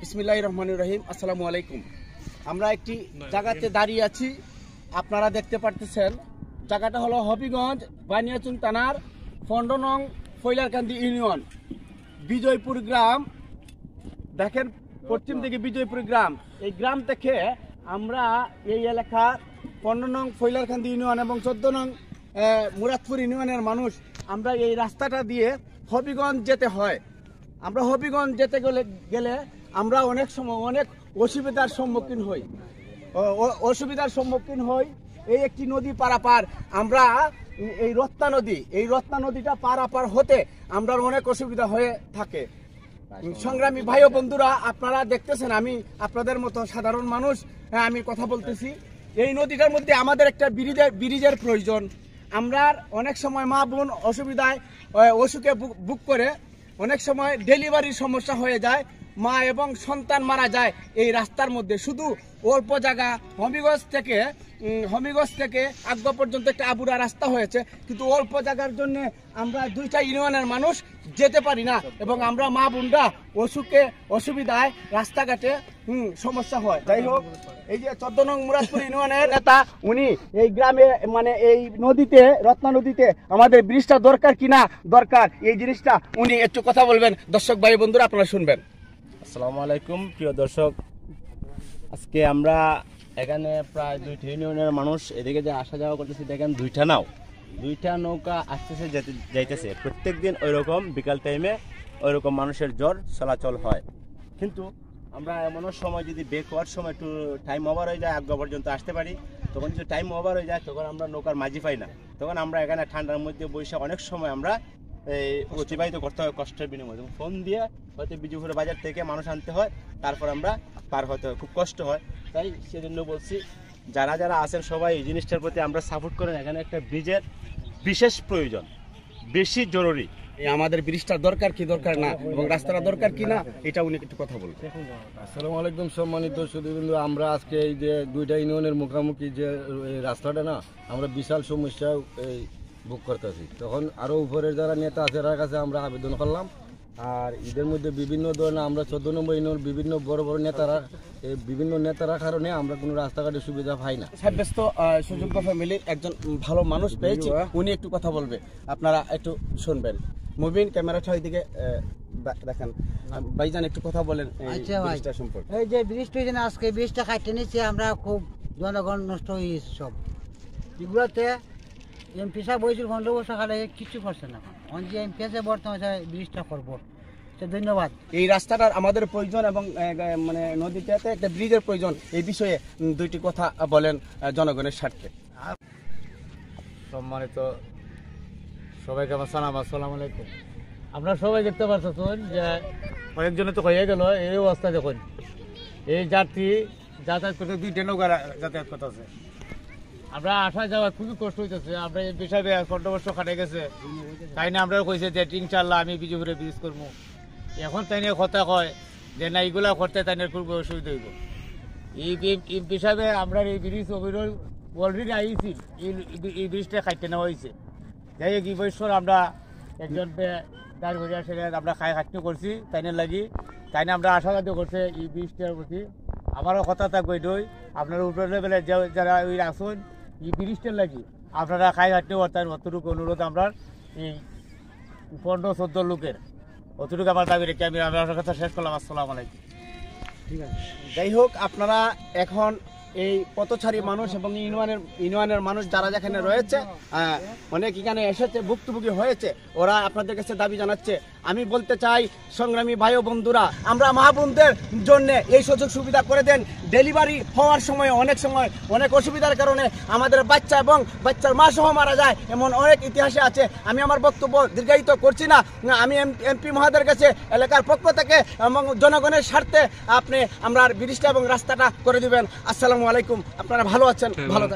বিসমিল্লাহির রহমানির রহিম। আসসালামু আলাইকুম। আমরা একটি জায়গাতে দাঁড়িয়ে আছি, আপনারা দেখতে পারতেছেন। জায়গাটা হলো হবিগঞ্জ বানিয়াচুং থানার 15 নং ফৈলারকান্দি ইউনিয়ন, বিজয়পুর গ্রাম। দেখেন পশ্চিম দিকে বিজয়পুর গ্রাম। এই গ্রাম থেকে আমরা এই এলাকার 15 নং ফৈলারকান্দি ইউনিয়ন এবং 14 নং মুরাদপুর ইউনিয়নের মানুষ আমরা এই রাস্তাটা দিয়ে হবিগঞ্জ যেতে হয়। আমরা হবিগঞ্জ যেতে গেলে আমরা অনেক সময় অনেক অসুবিধার সম্মুখীন হই। এই একটি নদী পারাপার, আমরা এই রত্না নদীটা পারাপার হতে আমরা অনেক অসুবিধা হয়ে থাকে। সংগ্রামী ভাই ও বন্ধুরা, আপনারা দেখতেছেন আমি আপনাদের মতো সাধারণ মানুষ, আমি কথা বলতেছি। এই নদীটার মধ্যে আমাদের একটা ব্রিজের প্রয়োজন। আমরা অনেক সময় মা বোন অসুবিধায় অসুখে বুক করে, অনেক সময় ডেলিভারির সমস্যা হয়ে যায়, মা এবং সন্তান মারা যায় এই রাস্তার মধ্যে। শুধু অল্প জায়গা, হবিগঞ্জ থেকে আগ্রা পর্যন্ত একটা আবুরা রাস্তা হয়েছে, কিন্তু অল্প জায়গার জন্য আমরা 2টা ইউনিয়নের মানুষ যেতে পারি না এবং আমরা মা বোনরা অসুবিধায় রাস্তাঘাটে সমস্যা হয়। যাই হোক, এই যে 14 নং মুরাদপুর ইউনিয়নের নেতা, উনি এই গ্রামে মানে এই নদীতে, রত্না নদীতে আমাদের ব্রিজটা দরকার কিনা দরকার, এই জিনিসটা উনি একটু কথা বলবেন। দর্শক ভাই বন্ধুরা আপনারা শুনবেন। আসসালামু আলাইকুম প্রিয় দর্শক, আজকে আমরা এখানে প্রায় 2টা ইউনিয়নের মানুষ এদিকে যে আসা যাওয়া করতেছি। দেখেন 2টা নৌকা আসতেছে যাইতেছে। প্রত্যেক দিন ওইরকম বিকাল টাইমে ওইরকম মানুষের জ্বর চলাচল হয়। কিন্তু আমরা এমনও সময় যদি ব্রেক হওয়ার সময় একটু টাইম ওভার হয়ে যায়, আগ্রা পর্যন্ত আসতে পারি, তখন যদি টাইম ওভার হয়ে যায় তখন আমরা নৌকার মাঝি পাই না। তখন আমরা এখানে ঠান্ডার মধ্যে বসে অনেক সময় আমরা এই অতিবাহিত করতে হয় কষ্টের বিনিময়ে। ফোন দিয়ে হয়তো বিজয়পুর বাজার থেকে মানুষ আনতে হয়, তারপর আমরা পার হতে হয়, খুব কষ্ট হয়। তাই সেজন্য বলছি, যারা আছেন সবাই এই জিনিসটার প্রতি আমরা সাপোর্ট করেন। এখানে একটা ব্রিজের বিশেষ প্রয়োজন, বেশি জরুরি। আমাদের ব্রিজটা দরকার কি দরকার না এবং রাস্তাটা দরকার কি না, এটা উনি একটু কথা বলবেন। আসসালামু আলাইকুম সম্মানিত সুধীবৃন্দ, আমরা আজকে এই যে 2টা ইউনিয়নের মুখোমুখি যে রাস্তাটা না, আমরা বিশাল সমস্যা এই বুক করতেছি। তখন আরও উপরের যারা নেতা আছে তার কাছে আমরা আবেদন করলাম। আর এদের মধ্যে বিভিন্ন ধরনের আমরা 14 নম্বর ইউনিয়ন বিভিন্ন বড় নেতারা কারণে আমরা কোনো রাস্তাঘাটের সুবিধা পাই না। সাব্যস্ত সুযোগ্য ফ্যামিলির একজন ভালো মানুষ পেয়েছি, উনি একটু কথা বলবে, আপনারা একটু শুনবেন। মুবিন, ক্যামেরাটা ওইদিকে দেখেন। ভাইজান একটু কথা বলেন ব্রিজটা সম্পর্কে। এই যে ব্রিজটা আজকে ব্রিজটা কাটতে নিচ্ছে, আমরা খুব জনগণ নষ্ট হয়ে সব এগুলোতে। এমপি সাহেব বলছিল 15 বছর খালে কিছু করছে না, যে এমপি আছে বর্তমানে ব্রিজটা করবো। ধন্যবাদ। এই রাস্তাটার আমাদের প্রয়োজন এবং মানে নদীটাতে একটা ব্রিজের প্রয়োজন, এই বিষয়ে 2টি কথা বলেন জনগণের স্বার্থে। সম্মানিত সবাইকে আমার সালাম, আসসালামু আলাইকুম। আপনারা সবাই দেখতে পাচ্ছেন যে অনেকজনে তো হয়ে গেল এই অবস্থা। দেখুন এই যাত্রী যাতায়াত করতে 2টা নৌকা যাতায়াত করতেছে, আমরা আসা যাওয়া খুবই কষ্ট হইতেছে। আমরা এই বিষয়ে 15 বছর কাটে গেছে, তাই না আমরা কইছে যে ইনশাল্লাহ আমি বিজয়পুরে ব্রিজ করবো। এখন তাই নিয়ে কথা কয় যে না, এগুলা করতে তাই খুব অসুবিধা হইব। এই বিষয়ে আমরা এই ব্রিজ অলরেডি আইছি, এই ব্রিজটা কাটতে নেওয়া হয়েছে। যাই হোক, এই বছর আমরা একজনকে দাঁড় করিয়া সেটা আমরা খাটনি করছি, তাই না আমরা আশাবাদী করছে এই ব্রিজটার প্রতি। আমারও কথা থাকবে এটাই, আপনারা উপরে লেভেলে যারা ওই আসুন এই ব্রিজটার লাগি আপনারা খাটনি করতেন। অতটুকু অনুরোধ আমরা এই 15-14 লোকের, অতটুকু আমার দাবি রেখে আমি আপনার কথা শেষ করলাম। আসসালামু আলাইকুম। ঠিক আছে, যাই হোক, আপনারা এখন এই পথচারী মানুষ এবং ইউনিয়নের মানুষ যারা যেখানে রয়েছে, অনেক এখানে এসেছে, ভুক্তভোগী হয়েছে, ওরা আপনাদের কাছে দাবি জানাচ্ছে। আমি বলতে চাই সংগ্রামী ভাই ও বন্ধুরা, আমরা মা বোনদের জন্য এই সুযোগ সুবিধা করে দেন। ডেলিভারি হওয়ার সময় অনেক অসুবিধার কারণে আমাদের বাচ্চা এবং বাচ্চার মা সহ মারা যায়, এমন অনেক ইতিহাসে আছে। আমি আমার বক্তব্য দীর্ঘায়িত করছি না। আমি এমপি মহোদয়ের কাছে এলাকার পক্ষ থেকে এবং জনগণের স্বার্থে আমরা ব্রিজটা এবং রাস্তাটা করে দিবেন। আসসালামু আলাইকুম। আপনারা ভালো আছেন, ভালো থাকেন।